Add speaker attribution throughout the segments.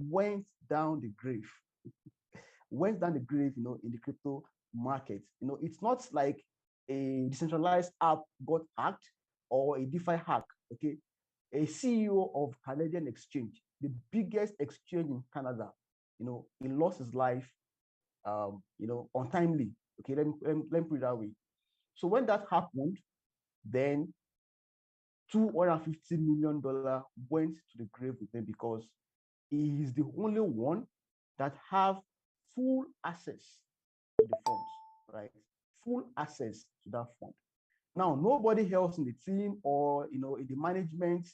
Speaker 1: went down the grave. Went down the grave, in the crypto market. It's not like a decentralized app got hacked or a DeFi hack. Okay, a CEO of Canadian Exchange, the biggest exchange in Canada, he lost his life, untimely. Okay, let me put it that way. So when that happened, then $250 million went to the grave with him because he is the only one that have full access to the funds, right? Full access to that fund. Now, nobody else in the team or in the management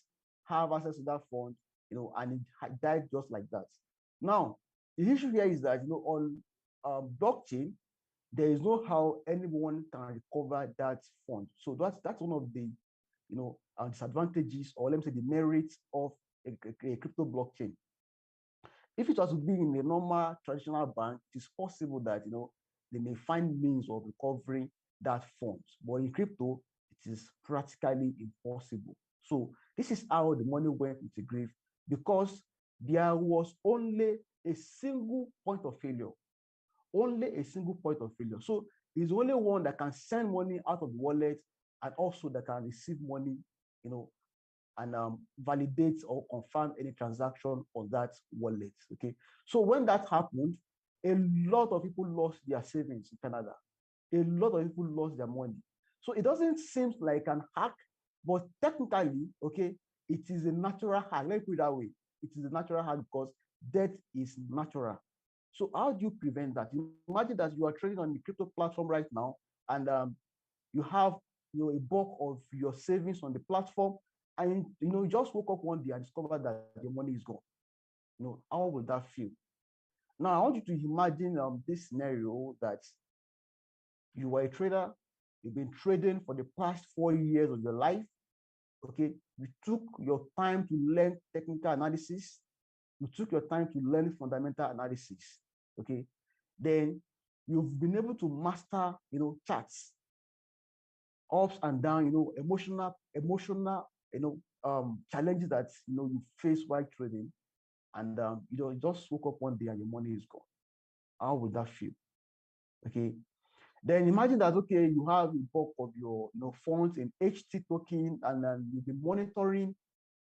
Speaker 1: have access to that fund, and it died just like that. Now, the issue here is that on blockchain, there is no how anyone can recover that fund. So that's one of the disadvantages, or let me say the merits of a crypto blockchain. If it was to be in a normal traditional bank, it is possible that they may find means of recovering that funds. But in crypto, it is practically impossible. So this is how the money went into the grave, because there was only a single point of failure. Only a single point of failure. So he's the only one that can send money out of the wallet, and also that can receive money, and validate or confirm any transaction on that wallet. Okay. So when that happened, a lot of people lost their savings in Canada. A lot of people lost their money. So it doesn't seem like an hack, but technically, okay, it is a natural hack. Let me put it that way. It is a natural hack because death is natural. So how do you prevent that? Imagine that you are trading on the crypto platform right now, and you have a bulk of your savings on the platform, and you just woke up one day and discovered that your money is gone. How would that feel? Now I want you to imagine this scenario that you are a trader, you've been trading for the past 4 years of your life. Okay, you took your time to learn technical analysis, you took your time to learn fundamental analysis. Okay, then you've been able to master charts, ups and down, emotional challenges that you face while trading, and you just woke up one day and your money is gone. How would that feel? Okay, then imagine that, okay, you have a bulk of your funds in HT token, and then you've been monitoring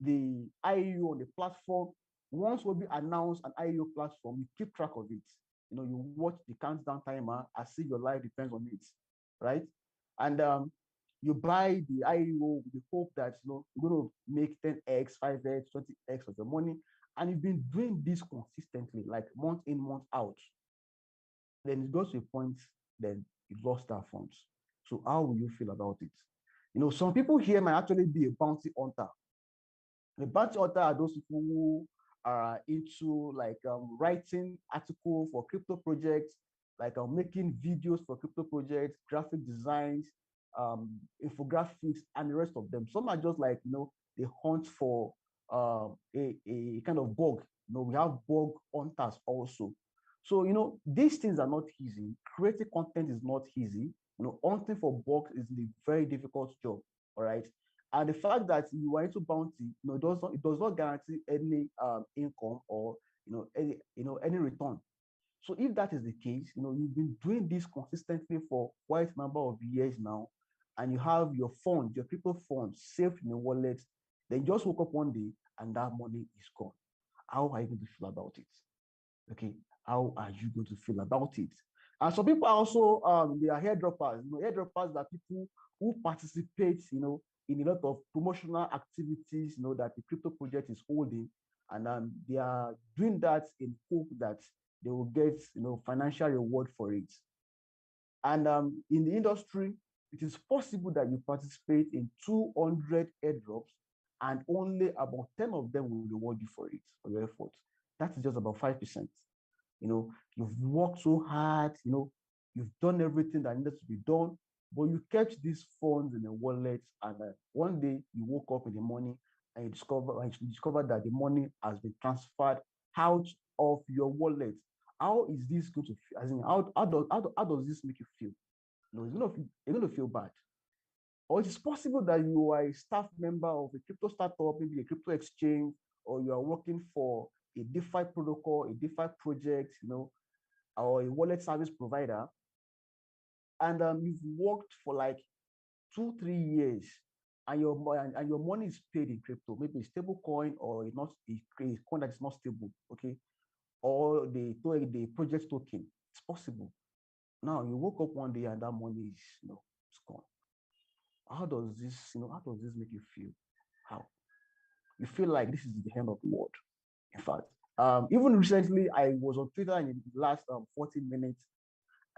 Speaker 1: the IEO on the platform. Once will be announced an IEO platform, you keep track of it. You watch the countdown timer as if your life depends on it, right? And you buy the IEO with the hope that you're going to make 10x, 5x, 20x of your money, and you've been doing this consistently, like month in, month out. Then it goes to a point, then you lost that funds. So how will you feel about it? Some people here might actually be a bounty hunter. The bounty hunter are those people who are into like writing articles for crypto projects, like making videos for crypto projects, graphic designs, infographics, and the rest of them. Some are just like they hunt for a kind of bug. We have bug hunters also. So these things are not easy. Creating content is not easy. Hunting for bugs is a very difficult job. All right. And the fact that you are into bounty, it does not guarantee any income or any return. So if that is the case, you've been doing this consistently for quite a number of years now, and you have your funds, your crypto funds saved in your wallet, then you just woke up one day and that money is gone. How are you going to feel about it? Okay, how are you going to feel about it? And some people are also they are hairdroppers. Hairdroppers are people who participate, in a lot of promotional activities, that the crypto project is holding, and they are doing that in hope that they will get, financial reward for it. And in the industry, it is possible that you participate in 200 airdrops, and only about 10 of them will reward you for it, for your effort. That is just about 5%. You've worked so hard, you've done everything that needed to be done, but you kept these funds in a wallet, and one day you woke up in the morning and you discover that the money has been transferred out of your wallet. How is this going to feel? As in, how does this make you feel? You're going to feel bad. Or it is possible that you are a staff member of a crypto startup, maybe a crypto exchange, or you are working for a DeFi protocol, a DeFi project, or a wallet service provider, and you've worked for like 2-3 years, and your money is paid in crypto, maybe a stable coin or not a coin that is not stable, okay, or the project token. It's possible. Now you woke up one day and that money is it's gone. How does this make you feel? How? You feel like this is the end of the world. In fact, even recently, I was on Twitter, and in the last 40 minutes,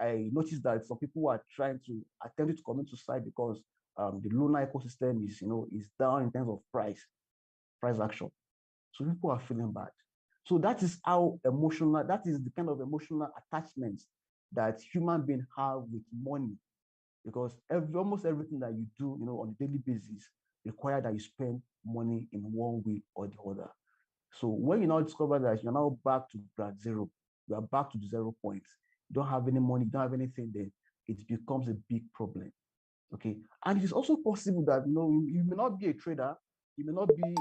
Speaker 1: I noticed that some people are trying to attempt to commit suicide because the Luna ecosystem is down in terms of price action. So people are feeling bad. So that is how emotional. That is the kind of emotional attachment that human beings have with money, because almost everything that you do, on a daily basis, require that you spend money in one way or the other. So when you now discover that you're now back to ground zero, you are back to the 0 points. You don't have any money, you don't have anything, then it becomes a big problem. Okay, and it is also possible that you may not be a trader, you may not be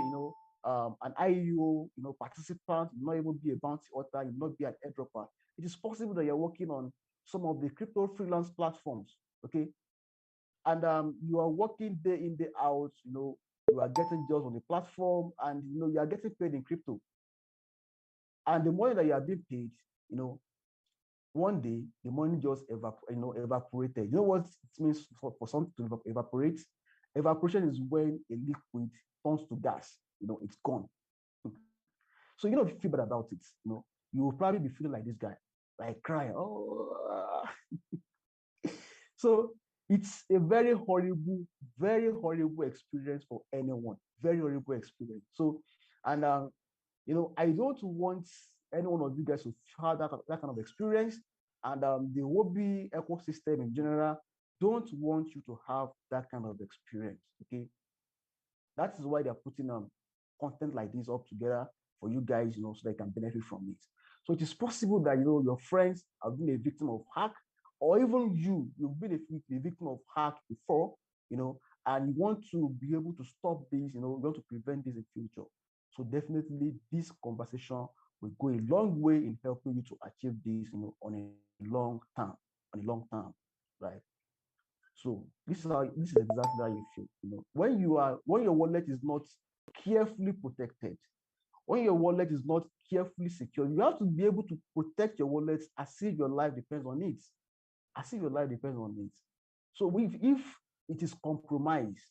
Speaker 1: an IEO participant, you may not even be a bounty author, you may not be an airdropper. It is possible that you're working on some of the crypto freelance platforms. Okay, and you are working day in, day out, you are getting jobs on the platform, and you are getting paid in crypto. And the money that you are being paid, one day the money just evaporated. You know what it means for something to evaporate? Evaporation is when a liquid turns to gas, it's gone. So you feel bad about it, you will probably be feeling like this guy, like crying. Oh, so it's a very horrible experience for anyone. Very horrible experience. So, and I don't want any one of you guys to have that kind of experience. And the Huobi ecosystem in general don't want you to have that kind of experience. Okay, that is why they're putting content like this up together for you guys, so they can benefit from it. So it is possible that your friends have been a victim of hack, or even you've been a victim of hack before, and you want to be able to stop this, you want to prevent this in future. So definitely this conversation will go a long way in helping you to achieve this, on a long term, right? So this is exactly how you feel. When your wallet is not carefully protected, when your wallet is not carefully secured, you have to be able to protect your wallet as if your life depends on it. As if your life depends on it. So if it is compromised,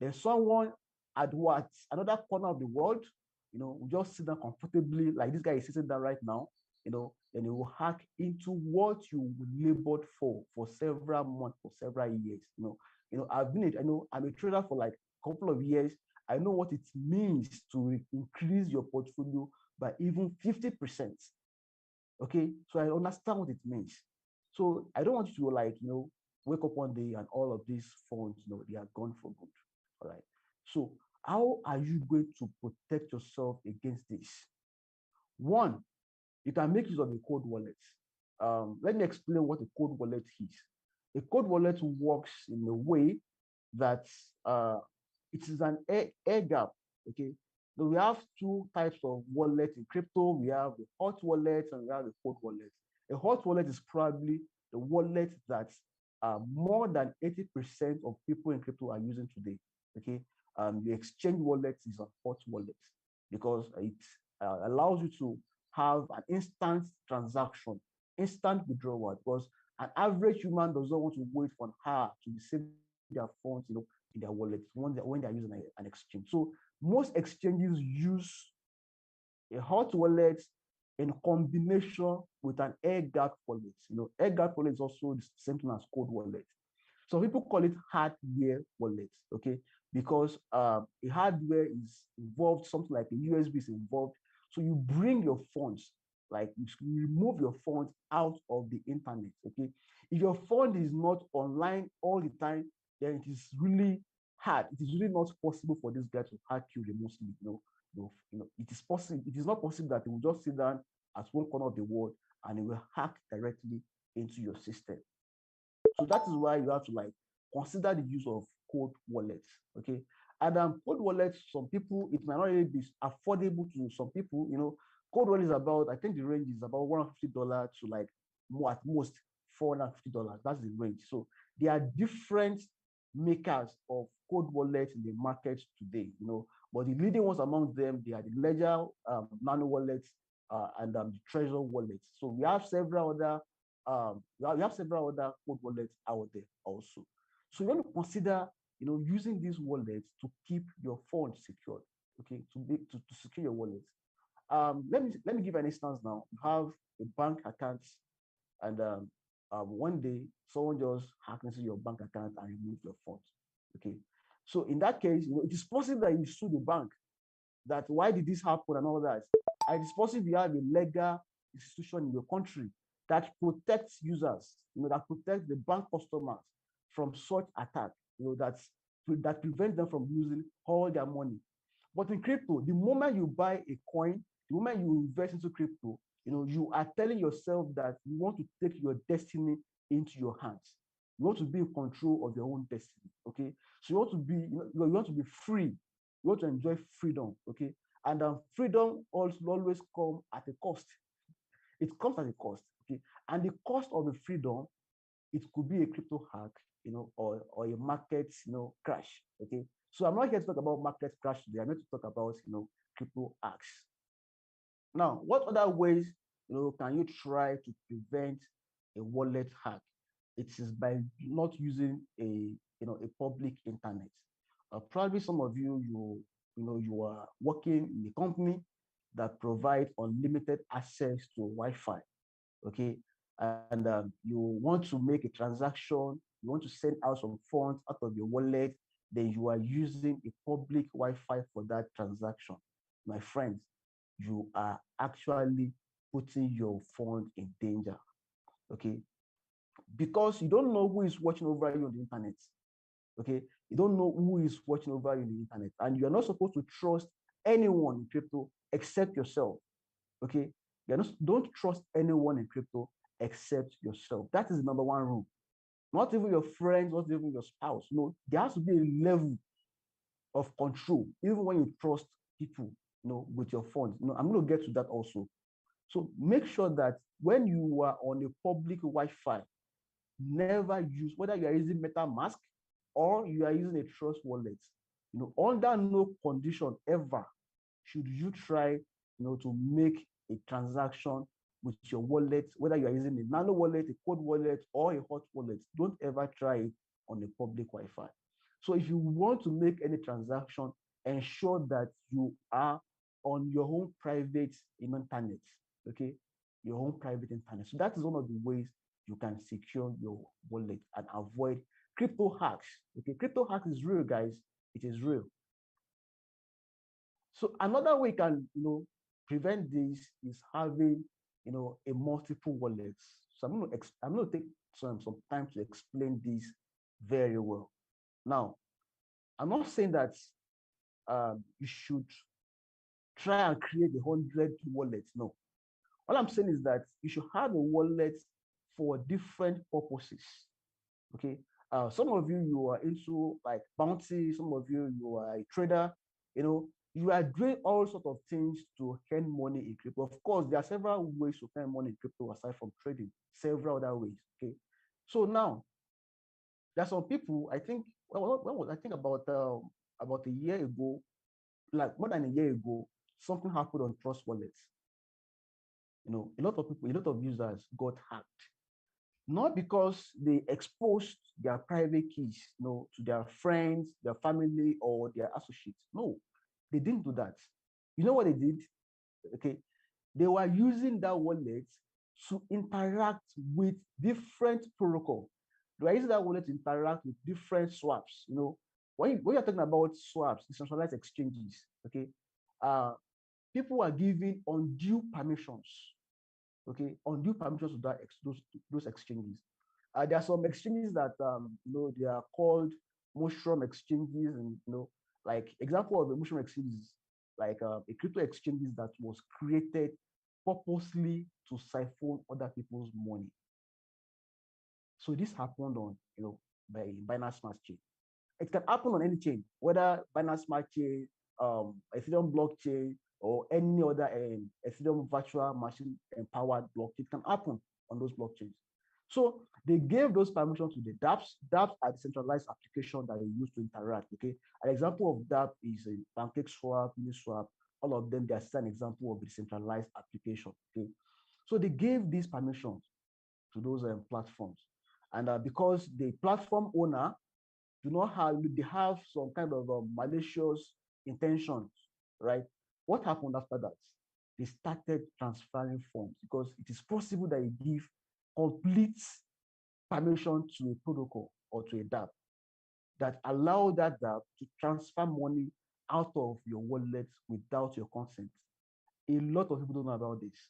Speaker 1: then someone at another corner of the world, will just sit down comfortably, like this guy is sitting down right now, then it will hack into what you labored for several months, for several years. I'm a trader for like a couple of years. I know what it means to increase your portfolio by even 50%. Okay, so I understand what it means. So I don't want you to wake up one day and all of these funds, they are gone for good. All right. So how are you going to protect yourself against this? One, you can make use of a cold wallet. Let me explain what a cold wallet is. A cold wallet works in a way that it is an air gap. Okay, so we have two types of wallet in crypto. We have the hot wallet and we have the cold wallet. A hot wallet is probably the wallet that more than 80% of people in crypto are using today. Okay, the exchange wallet is a hot wallet because it allows you to have an instant transaction, instant withdrawal, because an average human does not want to wait for an hour to receive their funds, in their wallet when they're using an exchange. So most exchanges use a hot wallet in combination with an air gap wallet. Air gap wallet is also the same thing as cold wallet. So people call it hardware wallet, okay? Because a hardware is involved, something like a USB is involved. So you bring your funds, like you remove your funds out of the internet, okay? If your fund is not online all the time, then it is really hard. It is really not possible for this guy to hack you remotely. It is possible. It is not possible that he will just sit down at one corner of the world and he will hack directly into your system. So that is why you have to consider the use of cold wallets. Okay. And cold wallets, some people, it might not really be affordable to some people, Cold wallet is about, I think the range is about $150 to like more at most $450. That's the range. So there are different makers of cold wallets in the market today, but the leading ones among them, they are the Ledger Nano wallets and the Treasure wallets. So we have several other cold wallets out there also. So you want to consider, using these wallets to keep your funds secured, okay, to secure your wallet. Let me give an instance now. You have a bank account, and one day someone just hacked into your bank account and removed your funds. Okay, so in that case, it is possible that you sue the bank. That why did this happen and all that. And it is possible you have a legal institution in your country that protects users, that protects the bank customers from such attack, that prevents them from losing all their money. But in crypto, the moment you buy a coin, the moment you invest into crypto, you are telling yourself that you want to take your destiny into your hands. You want to be in control of your own destiny. Okay, so you want to be, you want to be free. You want to enjoy freedom. Okay, and freedom also always comes at a cost. It comes at a cost. Okay, and the cost of the freedom, it could be a crypto hack, or a market, crash. Okay, so I'm not here to talk about market crash today. I'm here to talk about, crypto hacks. Now, what other ways, can you try to prevent a wallet hack? It is by not using a public internet. Probably some of you are working in a company that provide unlimited access to Wi-Fi. Okay, and you want to make a transaction, you want to send out some funds out of your wallet, then you are using a public Wi-Fi for that transaction. My friends, you are actually putting your fund in danger. Okay, because you don't know who is watching over you on the internet. Okay, you don't know who is watching over you on the internet, and you're not supposed to trust anyone in crypto except yourself. Okay, don't trust anyone in crypto except yourself. That is the number one rule. Not even your friends, not even your spouse. No, there has to be a level of control, even when you trust people, with your funds. I'm going to get to that also. So make sure that when you are on a public Wi-Fi, never use, whether you are using MetaMask or you are using a trust wallet, under no condition ever should you try, to make a transaction with your wallet, whether you are using a nano wallet, a cold wallet, or a hot wallet. Don't ever try it on a public Wi-Fi. So if you want to make any transaction, ensure that you are on your own private internet, okay? Your own private internet. So that is one of the ways you can secure your wallet and avoid crypto hacks. Okay, crypto hacks is real, guys. It is real. So another way you can, prevent this is having, a multiple wallets. So I'm going to take some time to explain this very well. Now, I'm not saying that you should try and create 100 wallets. No. All I'm saying is that you should have a wallet for different purposes. Okay. Some of you are into like bounty. Some of you are a trader. You are doing all sorts of things to earn money in crypto. Of course, there are several ways to earn money in crypto aside from trading. Several other ways. Okay. So now, there are some people. I think. Well, I think about a year ago, like more than a year ago, something happened on Trust Wallets. A lot of people, a lot of users got hacked. Not because they exposed their private keys, to their friends, their family, or their associates. No, they didn't do that. You know what they did? Okay, they were using that wallet to interact with different protocol. They were using that wallet to interact with different swaps. When you're talking about swaps, decentralized exchanges, okay, people are giving undue permissions. Okay, undue permissions to those exchanges. There are some exchanges that they are called mushroom exchanges, and like example of a mushroom exchange is like a crypto exchanges that was created purposely to siphon other people's money. So this happened on by Binance Smart Chain. It can happen on any chain, whether Binance Smart Chain, Ethereum blockchain, or any other Ethereum virtual machine empowered blockchain can happen on those blockchains. So they gave those permissions to the dApps. dApps are decentralized application that you use to interact. Okay, an example of that is a PancakeSwap, Uniswap. All of them, they are an example of a decentralized application. Okay, so they gave these permissions to those platforms, and because the platform owner do not have, they have some kind of malicious intentions, right? What happened after that? They started transferring funds because it is possible that you give complete permission to a protocol or to a dApp that allow that dApp to transfer money out of your wallet without your consent. A lot of people don't know about this.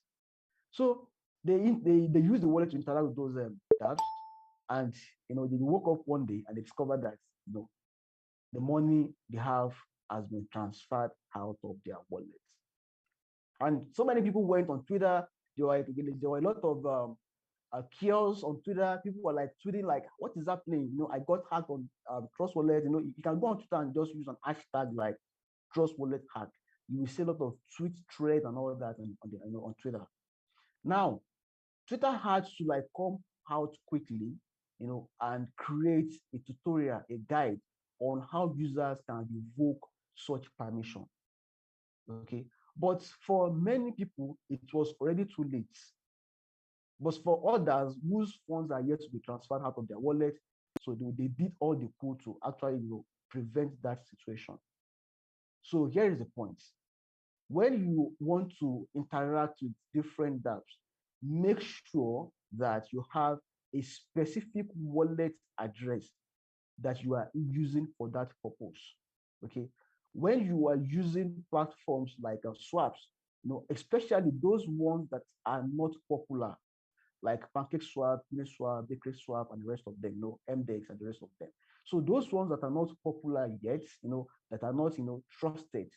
Speaker 1: So they use the wallet to interact with those dApps, and they woke up one day and they discovered that the money they have has been transferred out of their wallets. And so many people went on Twitter. There were a lot of chaos on Twitter. People were like tweeting like, "What is happening? I got hacked on Trust Wallet." You can go on Twitter and just use an hashtag like Trust Wallet hack. You will see a lot of tweet threads and all that on Twitter. Now, Twitter had to like come out quickly, and create a tutorial, a guide on how users can revoke such permission. Okay, but for many people, it was already too late. But for others whose funds are yet to be transferred out of their wallet, so they did all they could to actually prevent that situation. So here is the point. When you want to interact with different dApps, make sure that you have a specific wallet address that you are using for that purpose. Okay. When you are using platforms like swaps, especially those ones that are not popular, like PancakeSwap, Uniswap, ZK-Swap, and the rest of them, MDEX and the rest of them. So those ones that are not popular yet, that are not, trusted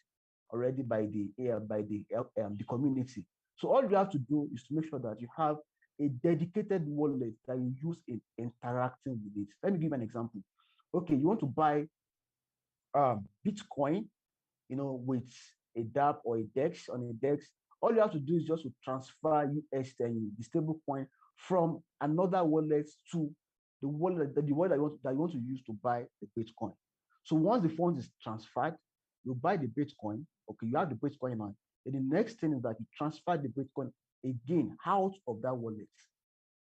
Speaker 1: already by the community. So all you have to do is to make sure that you have a dedicated wallet that you use in interacting with it. Let me give you an example. Okay, you want to buy Bitcoin, with a dApp or a DEX. On a DEX, all you have to do is just to transfer USD, the stable coin, from another wallet to the wallet that you want to use to buy the Bitcoin. So once the funds is transferred, you buy the Bitcoin. Okay, you have the Bitcoin now. And the next thing is that you transfer the Bitcoin again out of that wallet.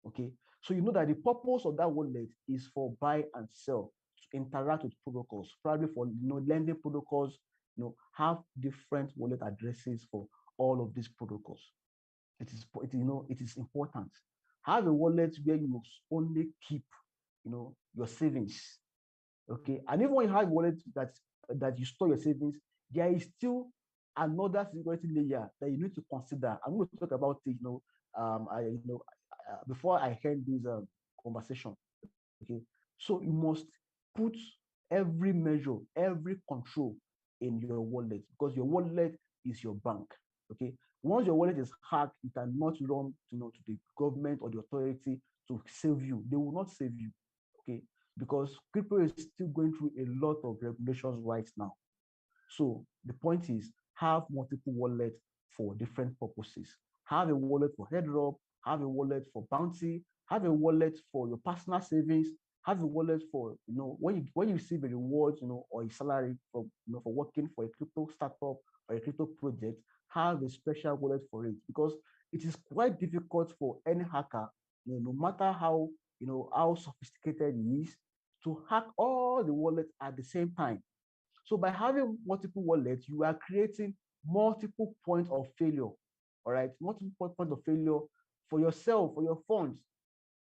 Speaker 1: Okay, so you know that the purpose of that wallet is for buy and sell, to interact with protocols, probably for lending protocols, have different wallet addresses for all of these protocols. It is important. Have a wallet where you only keep your savings. Okay, and even when you have a wallet that you store your savings, there is still another security layer that you need to consider. I'm going to talk about it before I end this conversation. Okay, so you must put every measure, every control in your wallet, because your wallet is your bank. Okay, once your wallet is hacked, you cannot run to the government or the authority to save you. They will not save you. Okay, because crypto is still going through a lot of regulations right now. So the point is, have multiple wallets for different purposes. Have a wallet for airdrop, have a wallet for bounty, have a wallet for your personal savings, have a wallet for when you receive a reward, or a salary for for working for a crypto startup or a crypto project. Have a special wallet for it, because it is quite difficult for any hacker, no matter how how sophisticated he is, to hack all the wallets at the same time. So by having multiple wallets, you are creating multiple points of failure. All right, multiple points of failure for yourself, for your funds.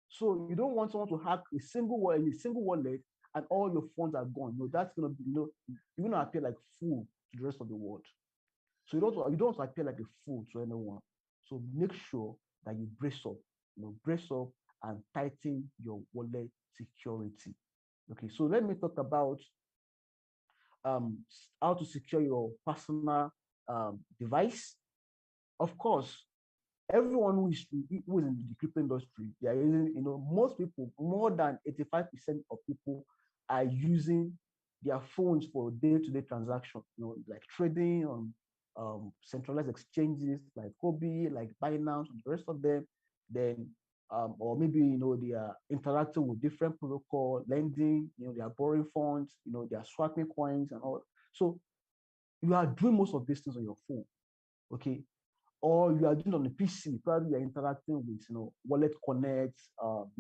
Speaker 1: So you don't want someone to hack a single wallet and all your funds are gone. No, that's gonna be you're gonna appear like a fool to the rest of the world. So you don't appear like a fool to anyone. So make sure that you brace up and tighten your wallet security. Okay, so let me talk about how to secure your personal device. Of course, everyone who is in the crypto industry, they are using, most people, more than 85% of people are using their phones for day-to-day transactions, like trading centralized exchanges like Huobi, like Binance, and the rest of them. Then, or maybe they are interacting with different protocol, lending. They are borrowing funds. They are swapping coins and all. So you are doing most of these things on your phone, okay? Or you are doing on the PC. Probably you are interacting with Wallet Connect,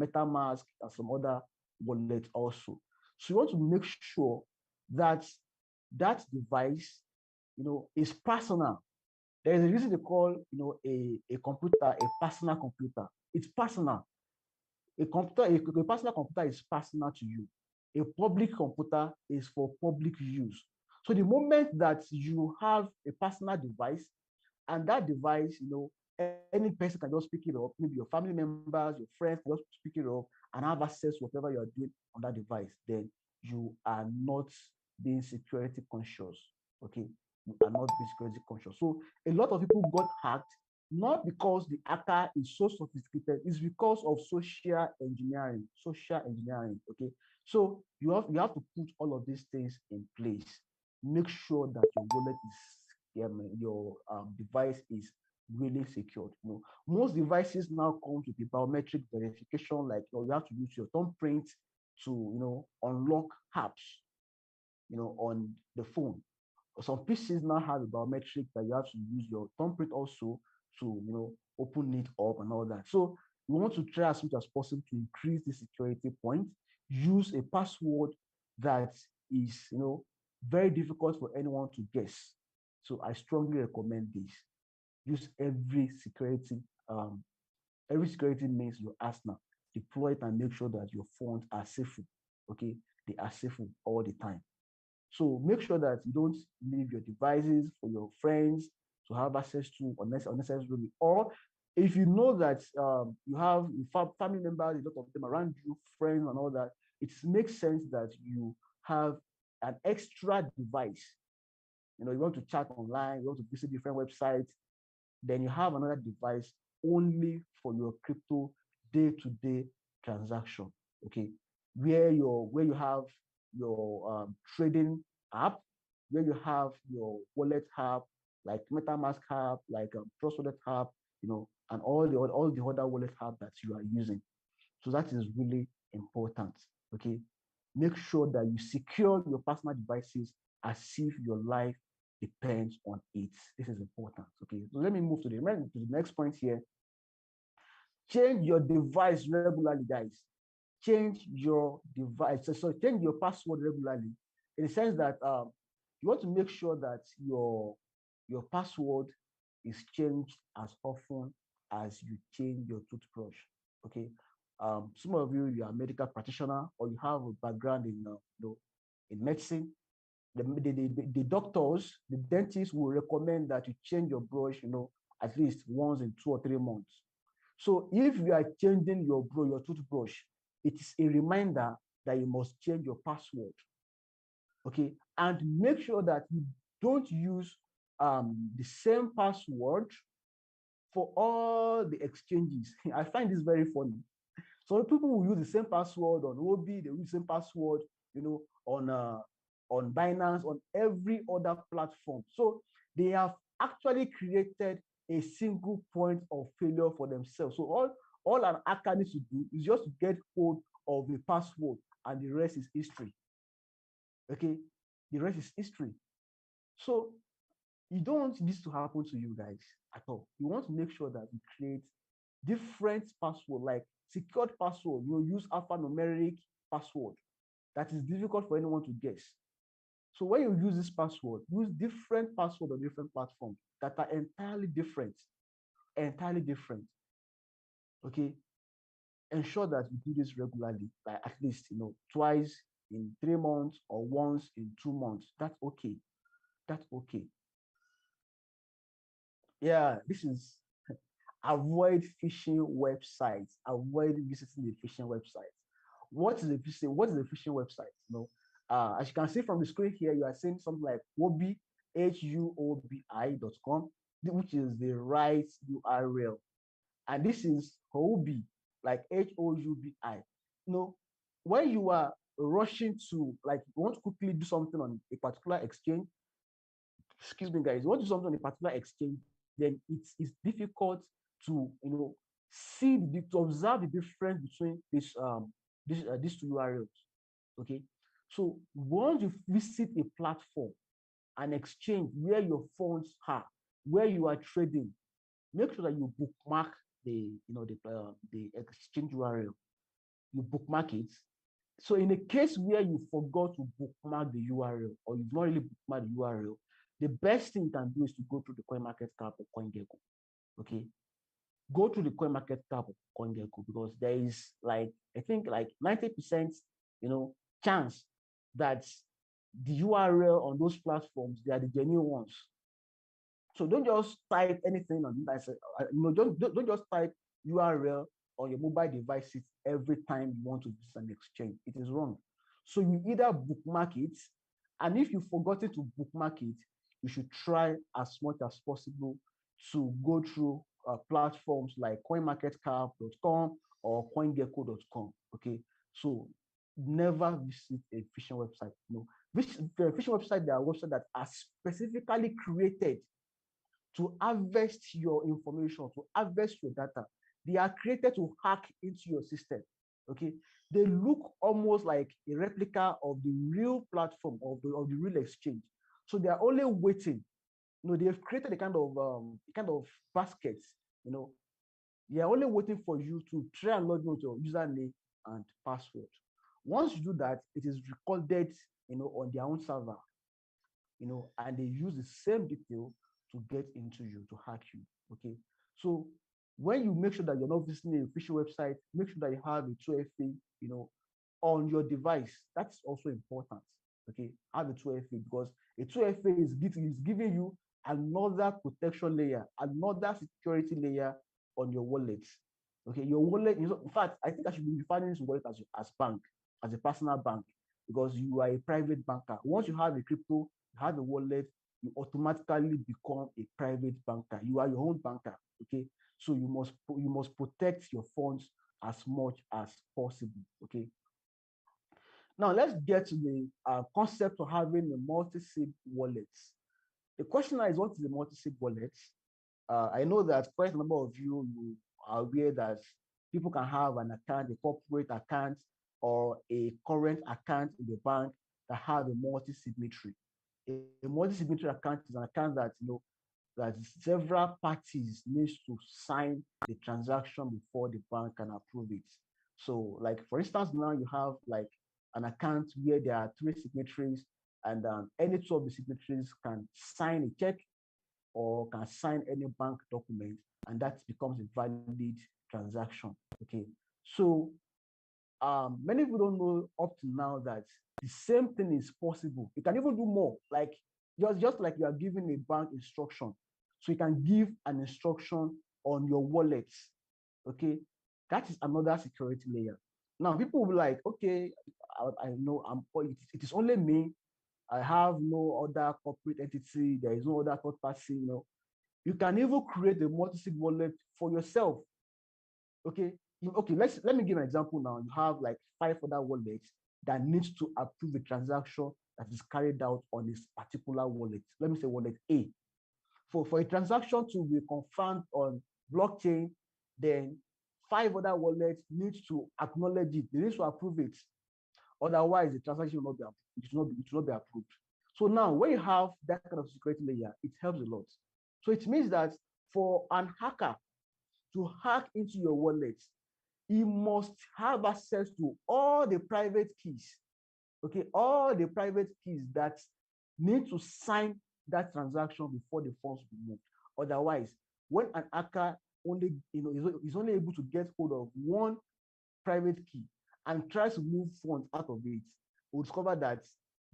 Speaker 1: MetaMask, and some other wallets also. So you want to make sure that that device, is personal. There is a reason they call, a computer a personal computer. It's personal. A personal computer is personal to you. A public computer is for public use. So the moment that you have a personal device, and that device, any person can just pick it up, maybe your family members, your friends can just pick it up and have access to whatever you're doing on that device, then you are not being security conscious. Okay. You are not being security conscious. So a lot of people got hacked, not because the hacker is so sophisticated, it's because of social engineering. Social engineering. Okay. So you have to put all of these things in place. Make sure that your wallet is your device is really secured. Most devices now come with the biometric verification, like you have to use your thumbprint to unlock apps, on the phone. Some PCs now have a biometric that you have to use your thumbprint also to open it up and all that. So you want to try as much as possible to increase the security point. Use a password that is very difficult for anyone to guess. So I strongly recommend this. Use every security means your arsenal. Deploy it and make sure that your phones are safe. Okay, they are safe all the time. So make sure that you don't leave your devices for your friends to have access to unnecessarily. Or if you know that you have family members, a lot of them around you, friends and all that, it makes sense that you have an extra device. You want to chat online, you want to visit different websites, then you have another device only for your crypto day-to-day transaction. Okay, where you have your trading app, where you have your wallet app, like MetaMask app, like Trust Wallet app, and all the other wallet app that you are using. So that is really important. Okay, make sure that you secure your personal devices as if your life depends on it. This is important. Okay, so let me move to the next point here. Change your device regularly, guys. Change your device. So change your password regularly, in the sense that you want to make sure that your password is changed as often as you change your toothbrush. Okay. Some of you are a medical practitioner, or you have a background in medicine. The doctors, the dentists will recommend that you change your brush, at least once in 2 or 3 months. So if you are changing your toothbrush, it is a reminder that you must change your password. Okay, and make sure that you don't use the same password for all the exchanges. I find this very funny. So people will use the same password on Huobi, they use the same password, on Binance, on every other platform. So they have actually created a single point of failure for themselves. So all an hacker needs to do is just get hold of the password, and the rest is history. Okay, the rest is history. So you don't want this to happen to you guys at all. You want to make sure that you create different password, like secured password. You use alphanumeric password that is difficult for anyone to guess. So when you use this password, use different password on different platforms that are entirely different. Entirely different. Okay. Ensure that you do this regularly, like at least twice in 3 months or once in 2 months. That's okay. That's okay. Yeah, this is avoid phishing websites. Avoid visiting the phishing websites. What is a phishing website? As you can see from the screen here, you are seeing something like Huobi, huobi.com, which is the right URL. And this is Huobi, like Houbi. When you are rushing to, like, you want to quickly do something on a particular exchange, excuse me, guys, you want to do something on a particular exchange, then it's difficult to, to observe the difference between these two URLs. Okay, so once you visit a platform, an exchange where your funds are, where you are trading, make sure that you bookmark the exchange URL. You bookmark it. So in a case where you forgot to bookmark the URL, or you've not really bookmarked the URL, the best thing you can do is to go through the CoinMarketCap or CoinGecko. Okay, go to the CoinMarketCap or CoinGecko, because there is like, I think like 90%, chance that the URL on those platforms, they are the genuine ones. So don't just type anything on that. Don't just type URL on your mobile devices every time you want to visit an exchange. It is wrong. So you either bookmark it, and if you've forgotten to bookmark it, you should try as much as possible to go through platforms like coinmarketcap.com or coingecko.com. Okay, so never visit a phishing website. Phishing website, there are websites that are specifically created to harvest your information, to harvest your data. They are created to hack into your system. Okay, they look almost like a replica of the real platform, of the real exchange. So they are only waiting. They've created a kind of baskets. They are only waiting for you to try and log in with your username and password. Once you do that, it is recorded, on their own server, and they use the same detail to get into you, to hack you. Okay, so when you make sure that you're not visiting a phishing website, make sure that you have a 2FA, on your device. That's also important. Okay, have a 2FA, because a 2FA is giving you another protection layer, another security layer on your wallet. Okay, your wallet, in fact, I think I should be defining this wallet as bank, as a personal bank, because you are a private banker. Once you have a crypto, you have a wallet, you automatically become a private banker. You are your own banker. Okay, so you must protect your funds as much as possible. Okay, now let's get to the concept of having a multi-sig wallet. The question now is, what is a multi-sig wallet? I know that quite a number of you are aware that people can have an account, a corporate account, or a current account in the bank that have a multi-signatory. A multi-signatory account is an account that that several parties need to sign the transaction before the bank can approve it. So, like for instance, now you have like an account where there are 3 signatories, and any 2 of the signatories can sign a check or can sign any bank document, and that becomes a valid transaction. Okay, so many people don't know up to now that the same thing is possible. You can even do more, like just like you are giving a bank instruction, so you can give an instruction on your wallet. Okay, that is another security layer. Now people will be like, okay, I know it is only me. I have no other corporate entity. There is no other third party. You can even create a multi-sig wallet for yourself. Okay, let me give an example now. You have like 5 other wallets that needs to approve a transaction that is carried out on this particular wallet. Let me say wallet A. For a transaction to be confirmed on blockchain, then 5 other wallets need to acknowledge it. They need to approve it. Otherwise, the transaction will not be approved. It will not be approved. So now, when you have that kind of security layer, it helps a lot. So it means that for an hacker to hack into your wallet, he must have access to all the private keys. Okay, all the private keys that need to sign that transaction before the funds be moved. Otherwise, when an hacker only is only able to get hold of one private key and tries to move funds out of it, we'll discover that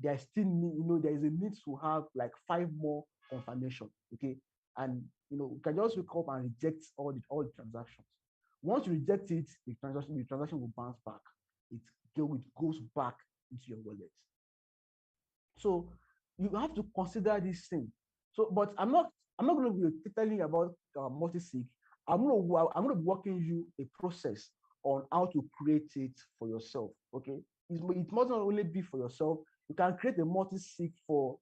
Speaker 1: there is still there is a need to have like 5 more confirmation. Okay, and you can just wake up and reject all the transactions. Once you reject it, the transaction will bounce back. It goes back into your wallet. So you have to consider this thing. So, but I'm not going to be telling you about multi-sig. I'm going to be walking you a process on how to create it for yourself. Okay, it must not only be for yourself. You can create a multi-sig for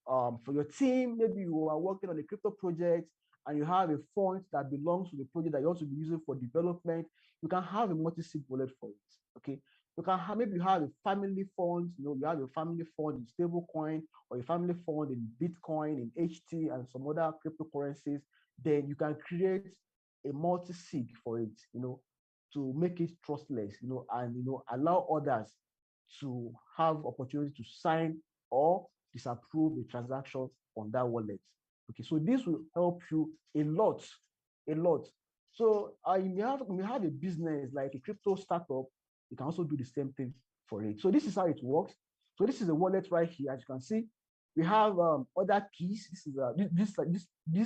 Speaker 1: for your team, maybe you are working on a crypto project and you have a fund that belongs to the project that you also be using for development, you can have a multi-sig wallet for it. Okay. You can have, maybe you have a family fund, you have a family fund in stablecoin or a family fund in Bitcoin, in HT, and some other cryptocurrencies. Then you can create a multi-sig for it, to make it trustless, and allow others to have opportunity to sign or disapprove the transaction on that wallet. Okay, so this will help you a lot, a lot. So you may have a business like a crypto startup, you can also do the same thing for it. So this is how it works. So this is a wallet right here. As you can see, we have other keys. This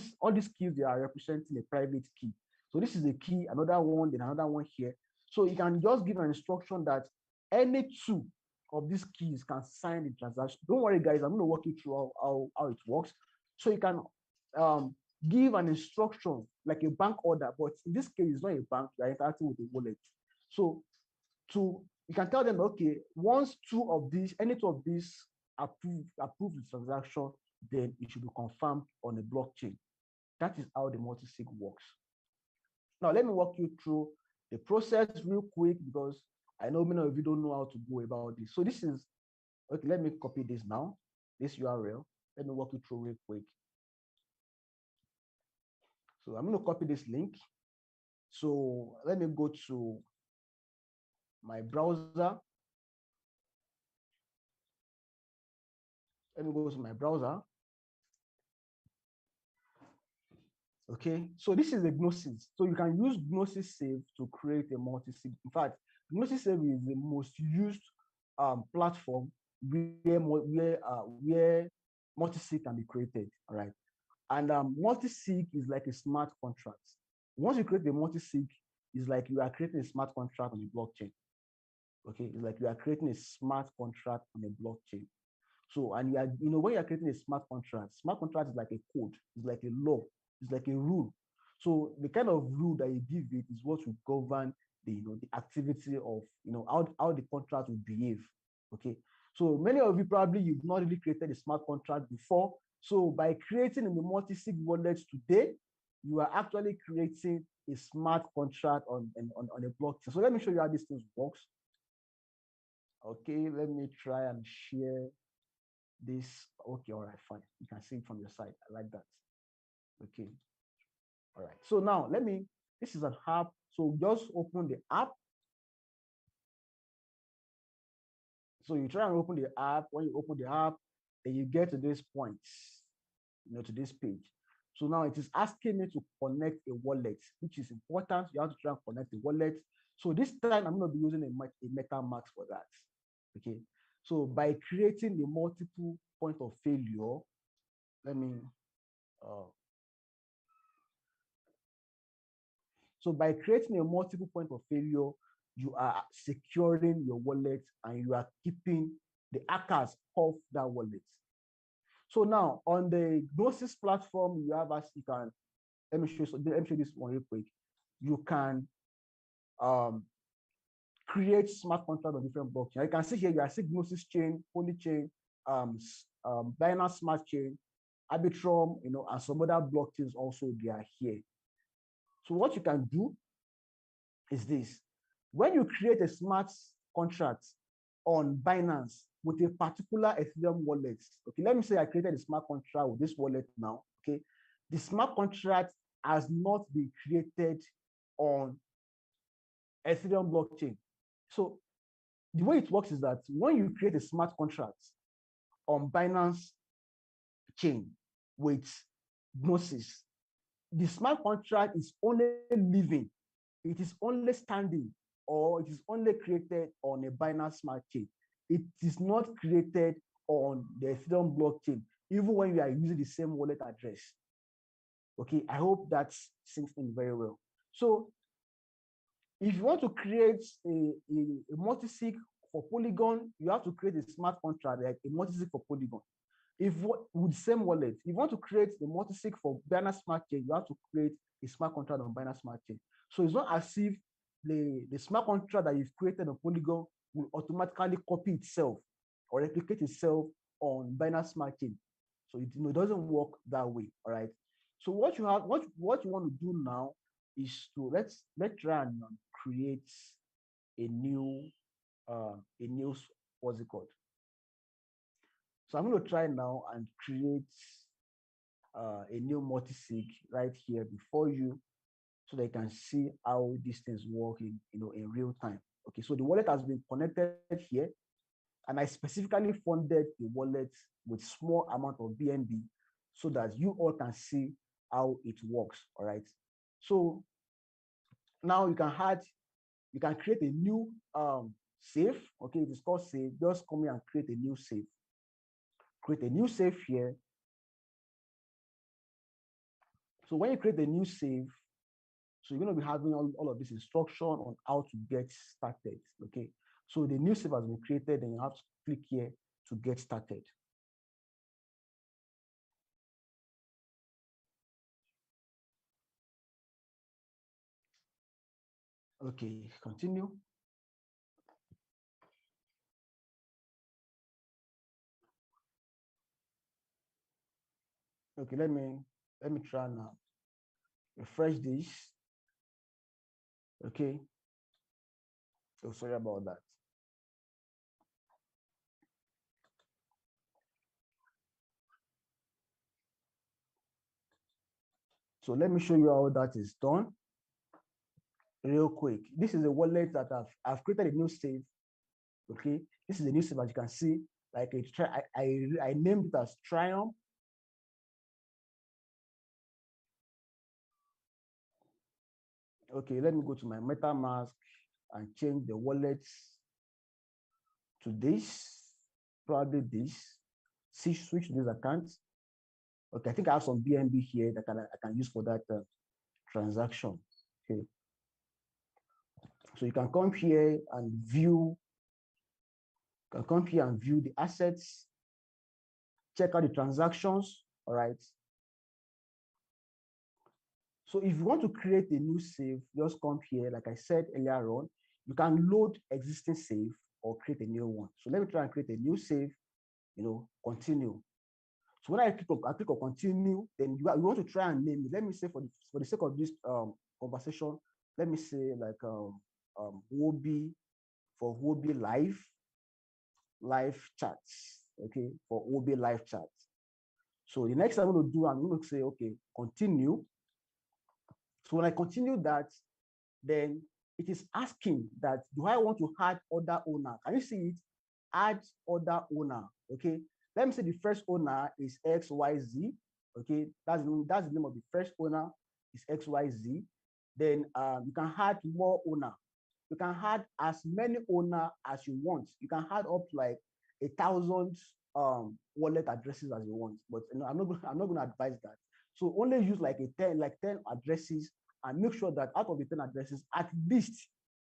Speaker 1: is all these keys, they are representing a private key. So this is a key, another one, then another one here. So you can just give an instruction that any two of these keys can sign the transaction. Don't worry, guys, I'm going to walk you through how it works. So you can give an instruction like a bank order, but in this case, it's not a bank, you are interacting with a wallet. So you can tell them, okay, once any two of these approve the transaction, then it should be confirmed on a blockchain. That is how the multisig works. Now, let me walk you through the process real quick, because I know many of you don't know how to go about this. So this is, okay, let me copy this now, this URL. Let me walk you through real quick. So I'm going to copy this link. So let me go to my browser. Let me go to my browser. Okay, so this is a Gnosis. So you can use Gnosis Save to create a multisig. In fact, Gnosis Save is the most used platform where multisig can be created. All right, and multisig is like a smart contract. Once you create a multisig, it's like you are creating a smart contract on a blockchain. Okay, it's like you are creating a smart contract on a blockchain. So, and when you are creating a smart contract is like a code, it's like a law, it's like a rule. So the kind of rule that you give it is what will govern the activity of how the contract will behave. Okay. So many of you probably you've not really created a smart contract before. So by creating in the multisig wallet today, you are actually creating a smart contract on a blockchain. So let me show you how this thing works. Okay, let me try and share this. Okay, all right, fine. You can see it from your side. I like that. Okay. All right. So now this is an app. So just open the app. So you try and open the app. When you open the app, then you get to this point, to this page. So now it is asking me to connect a wallet, which is important. You have to try and connect the wallet. So this time I'm going to be using a MetaMask for that. Okay. So by creating the multiple point of failure, let me so by creating a multiple point of failure, you are securing your wallet and you are keeping the hackers off that wallet. So now on the Gnosis platform, you have let me show you this one real quick. You can create smart contracts on different blockchains. You can see here, you are seeing Gnosis chain, Polychain, Binance Smart Chain, Arbitrum, and some other blockchains also, they are here. So what you can do is this. When you create a smart contract on Binance with a particular Ethereum wallet, okay, let me say I created a smart contract with this wallet now, okay, the smart contract has not been created on Ethereum blockchain. So the way it works is that when you create a smart contract on Binance chain with Gnosis, the smart contract is only living, it is only standing, or it is only created on a Binance Smart Chain. It is not created on the Ethereum blockchain, even when you are using the same wallet address. Okay, I hope that sinks in very well. So if you want to create a multisig for Polygon, you have to create a smart contract like a multisig for Polygon. With the same wallet, if you want to create a multisig for Binance Smart Chain, you have to create a smart contract on Binance Smart Chain. So it's not as if the smart contract that you've created on Polygon will automatically copy itself or replicate itself on Binance Smart Chain. So it doesn't work that way. All right. So what you have, what you want to do now is to let's try and create a new what's it called? So I'm going to try now and create a new multisig right here before you, so they can see how these things work in real time. Okay, so the wallet has been connected here, and I specifically funded the wallet with small amount of BNB so that you all can see how it works. All right. So now you can create a new save. Okay, it is called save. Just come here and create a new save. Create a new save here. So when you create a new save, so you're going to be having all of this instruction on how to get started. Okay. So the new save has been created, and you have to click here to get started. Okay, continue. Okay, let me try now. Refresh this. Okay. So sorry about that. So let me show you how that is done real quick. This is a wallet that I've created a new save. Okay, this is a new save, as you can see. Like I named it as Triumph. Okay, let me go to my MetaMask and change the wallet to this, probably this. Switch to this account. Okay, I think I have some BNB here that I can use for that transaction. Okay, so you can come here and view. You can come here and view the assets. Check out the transactions. All right. So if you want to create a new save, just come here. Like I said earlier on, you can load existing save or create a new one. So let me try and create a new save. Continue. So when I click on continue, then you want to try and name it. Let me say for the sake of this conversation, let me say like Huobi for Huobi live chats. Okay, for Huobi live chats. So the next I'm going to do, I'm going to say, okay, continue. So when I continue that, then it is asking that, do I want to add other owner? Can you see it? Add other owner. Okay. Let me say the first owner is XYZ. Okay. That's the name of the first owner is XYZ. Then you can add more owner. You can add as many owner as you want. You can add up like 1,000 wallet addresses as you want. But I'm not going to advise that. So only use like 10 addresses, and make sure that out of the 10 addresses, at least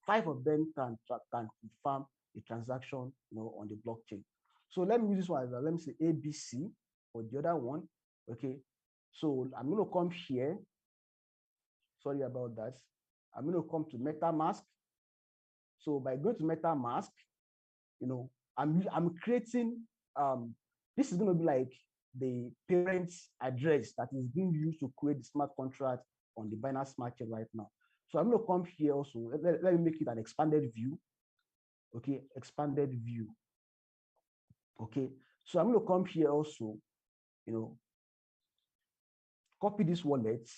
Speaker 1: 5 of them can confirm the transaction, on the blockchain. So let me use this one as let me say ABC for the other one. Okay. So I'm going to come here. Sorry about that. I'm going to come to MetaMask. So by going to MetaMask, I'm creating this is going to be like the parent address that is being used to create the smart contract on the Binance Smart Chain right now. So I'm going to come here also. Let me make it an expanded view. Okay, expanded view. Okay, so I'm going to come here also, copy this wallet,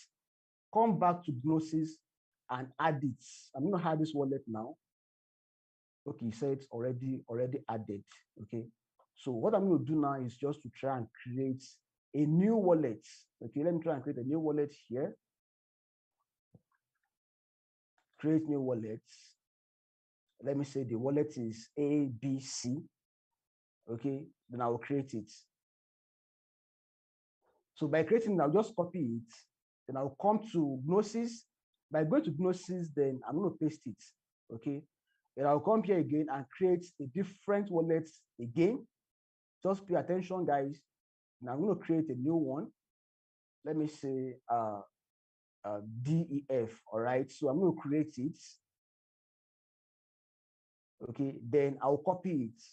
Speaker 1: come back to Gnosis and add it. I'm going to add this wallet now. Okay, so it's already added. Okay, so what I'm going to do now is just to try and create a new wallet. Okay, let me try and create a new wallet here. Create new wallets. Let me say the wallet is ABC. Okay, then I will create it. So by creating, I'll just copy it. Then I'll come to Gnosis. By going to Gnosis, then I'm going to paste it. Okay, then I'll come here again and create a different wallet again. Just pay attention, guys. Now I'm going to create a new one. Let me say DEF. All right, so I'm going to create it. Okay, then I'll copy it.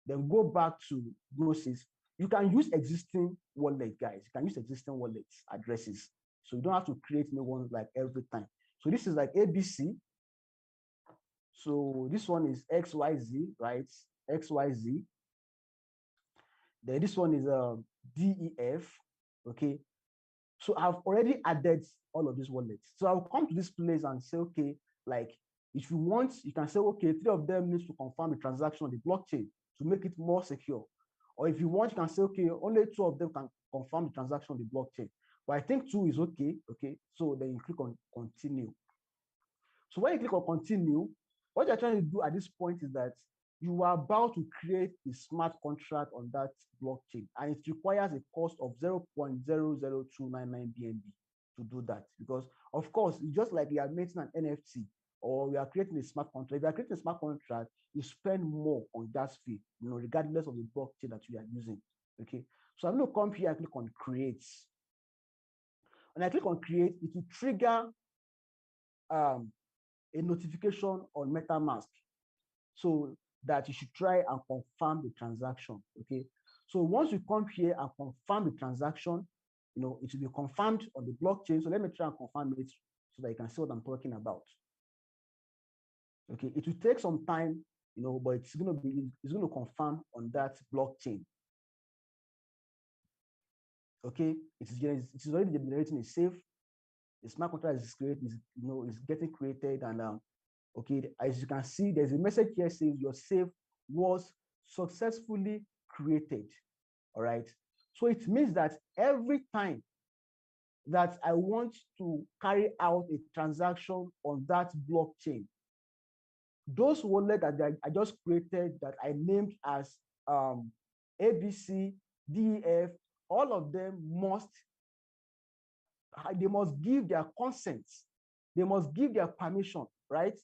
Speaker 1: Then go back to Gnosis. You can use existing wallet, guys. You can use existing wallet addresses. So you don't have to create new ones like every time. So this is like ABC. So this one is XYZ, right? XYZ. Then this one is DEF. Okay. So I've already added all of these wallets. So I'll come to this place and say, okay, like if you want, you can say, okay, 3 of them needs to confirm the transaction on the blockchain to make it more secure. Or if you want, you can say, okay, only 2 of them can confirm the transaction on the blockchain. But I think 2 is okay. Okay. So then you click on continue. So when you click on continue, what you're trying to do at this point is that you are about to create a smart contract on that blockchain, and it requires a cost of 0.00299 BNB to do that. Because, of course, it's just like you are making an NFT or we are creating a smart contract. If you are creating a smart contract, you spend more on gas fee, regardless of the blockchain that you are using. Okay, so I'm going to come here and click on create. When I click on create, it will trigger a notification on MetaMask, so that you should try and confirm the transaction. Okay, so once you come here and confirm the transaction, it will be confirmed on the blockchain. So let me try and confirm it so that you can see what I'm talking about. Okay, it will take some time, but it's going to confirm on that blockchain. Okay, it is already generating a safe. The smart contract is created, is getting created, and okay, as you can see, there's a message here saying your safe was successfully created. All right. So it means that every time that I want to carry out a transaction on that blockchain, those wallets that I just created that I named as ABC, DEF, all of them must give their consent. They must give their permission, right?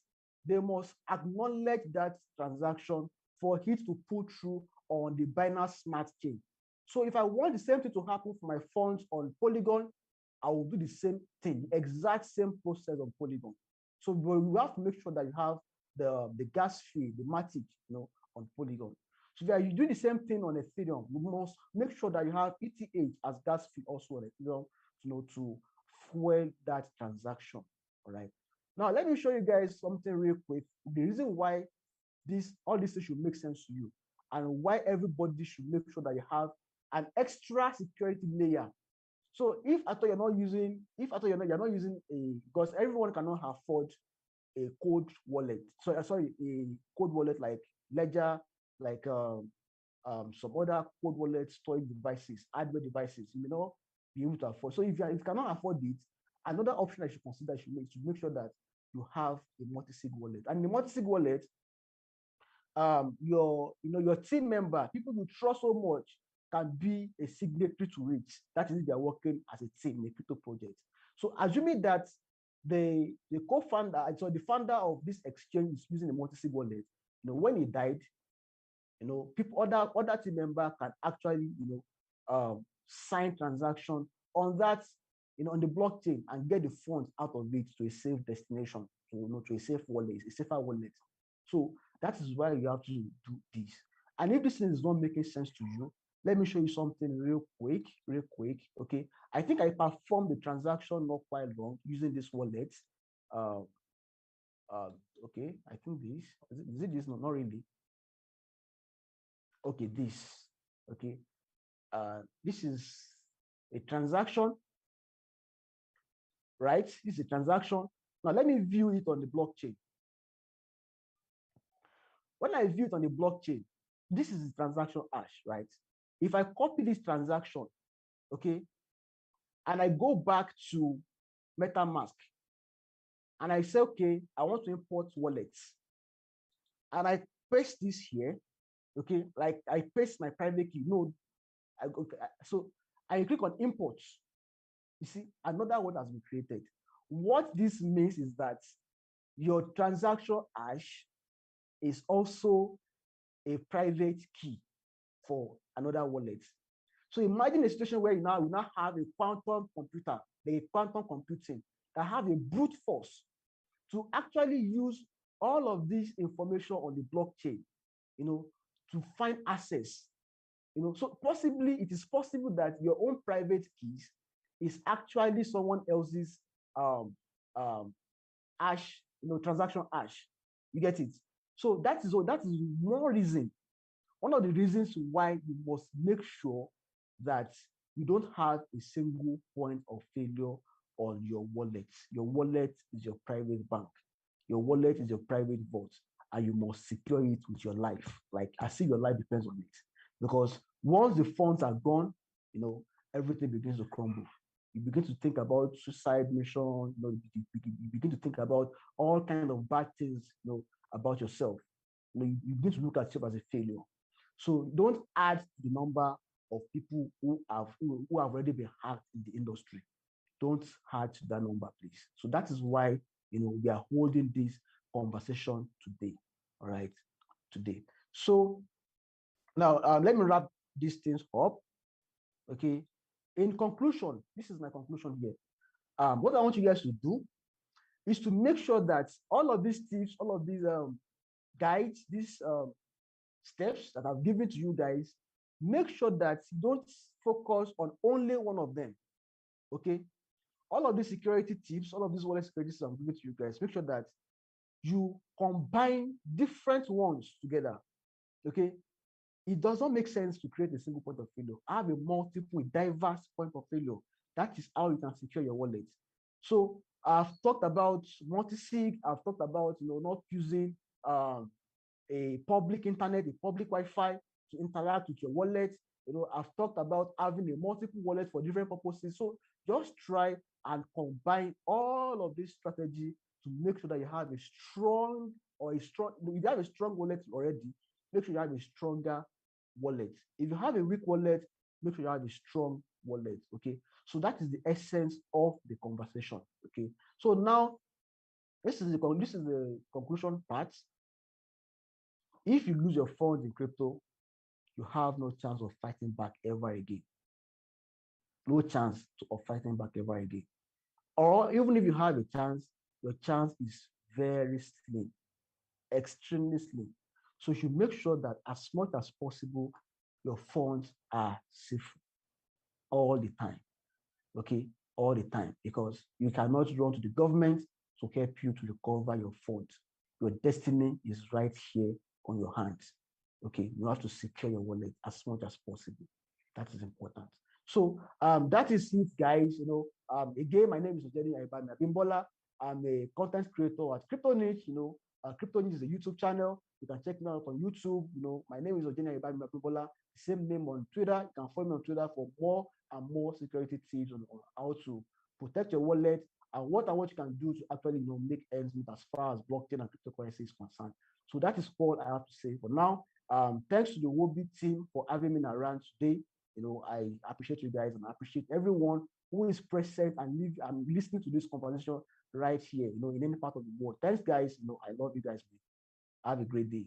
Speaker 1: They must acknowledge that transaction for it to put through on the Binance Smart Chain. So if I want the same thing to happen for my funds on Polygon, I will do the same thing, the exact same process on Polygon. So we have to make sure that you have the gas fee, the Matic, on Polygon. So if you do the same thing on Ethereum, you must make sure that you have ETH as gas fee also on Ethereum, to fuel that transaction. All right. Now let me show you guys something real quick. The reason why all this should make sense to you, and why everybody should make sure that you have an extra security layer. So if at all you're not using because everyone cannot afford a cold wallet. So sorry, a cold wallet like Ledger, like some other cold wallet storage devices, hardware devices. You may not be able to afford. So if you cannot afford it, another option I should consider should make sure that you have a Multisig wallet. And the Multisig wallet, your team member, people you trust so much, can be a signatory to it. That is, if they are working as a team in a crypto project. So assuming that the co-founder, so the founder of this exchange is using a Multisig wallet, when he died, other team member can actually sign transaction on that, on the blockchain, and get the funds out of it to a safe destination, to a safe wallet, a safer wallet. So that is why you have to do this. And if this thing is not making sense to you, let me show you something real quick. Okay, I think I performed the transaction not quite long using this wallet. Okay, I think this is it. This not really. Okay, this. Okay, this is a transaction, right? This is a transaction. Now let me view it on the blockchain. When I view it on the blockchain, this is the transaction hash, right? If I copy this transaction, okay, and I go back to MetaMask, and I say, okay, I want to import wallets, and I paste this here, okay, like I paste my private key. No, so I click on import. You see, another one has been created. What this means is that your transaction hash is also a private key for another wallet. So imagine a situation where you now have a quantum computer, a quantum computing, that have a brute force to actually use all of this information on the blockchain, to find access So possibly it is possible that your own private keys is actually someone else's hash, transaction hash. You get it? So that is more reason. One of the reasons why you must make sure that you don't have a single point of failure on your wallet. Your wallet is your private bank. Your wallet is your private vault, and you must secure it with your life. Like I see your life depends on it. Because once the funds are gone, everything begins to crumble. You begin to think about suicide mission, you begin to think about all kinds of bad things, about yourself. You begin to look at yourself as a failure. So don't add the number of people who have already been hacked in the industry. Don't add to that number, please. So that is why we are holding this conversation today. All right, today. So now let me wrap these things up. Okay. In conclusion, this is my conclusion here. What I want you guys to do is to make sure that all of these tips, all of these guides, these steps that I've given to you guys, make sure that you don't focus on only one of them. Okay. All of these security tips, all of these wallet security tips I'm giving to you guys, make sure that you combine different ones together. Okay. It does not make sense to create a single point of failure. Have a multiple, diverse point of failure. That is how you can secure your wallet. So I've talked about multisig. I've talked about not using a public internet, a public Wi-Fi to interact with your wallet. I've talked about having a multiple wallet for different purposes. So just try and combine all of this strategy to make sure that you have a strong if you have a strong wallet already, make sure you have a stronger wallet. If you have a weak wallet, make sure you have a strong wallet. Okay. So that is the essence of the conversation. Okay. So now this is the conclusion part. If you lose your funds in crypto, you have no chance of fighting back ever again. No chance of fighting back ever again. Or even if you have a chance, your chance is very slim, extremely slim. So you should make sure that as much as possible, your funds are safe all the time. Okay, all the time, because you cannot run to the government to help you to recover your funds. Your destiny is right here on your hands. Okay, you have to secure your wallet as much as possible. That is important. So that is it, guys. Again, my name is Ojedi Ayobami Abimbola. I'm a content creator at Crypto Niche. Crypto Niche is a YouTube channel. You can check me out on YouTube. My name is Ojedi Ayobami Abimbola. Same name on Twitter. You can follow me on Twitter for more and more security tips on how to protect your wallet and what you can do to actually make ends meet as far as blockchain and cryptocurrency is concerned. So that is all I have to say for now. Thanks to the Huobi team for having me around today. I appreciate you guys and I appreciate everyone who is present and listening to this conversation right here, in any part of the world. Thanks, guys. I love you guys. Have a great day.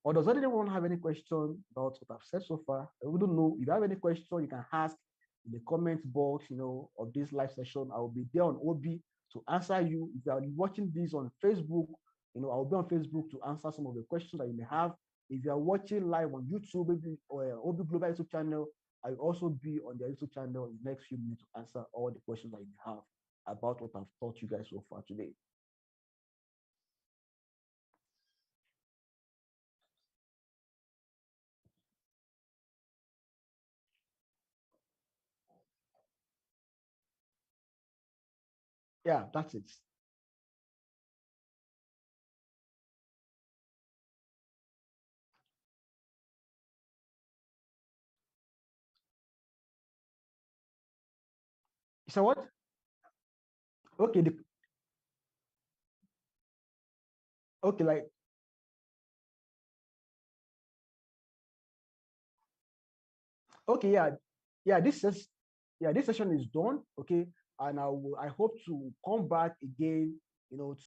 Speaker 1: Or does anyone have any question about what I've said so far? I wouldn't know. If you have any question, you can ask in the comment box, of this live session. I will be there on Huobi to answer you. If you are watching this on Facebook, I'll be on Facebook to answer some of the questions that you may have. If you are watching live on YouTube, maybe or Huobi Global YouTube channel, I'll also be on the YouTube channel in the next few minutes to answer all the questions that you may have about what I've taught you guys so far today. Yeah, that's it. So what? Okay, okay, like okay, yeah. This session is done. Okay, and I hope to come back again.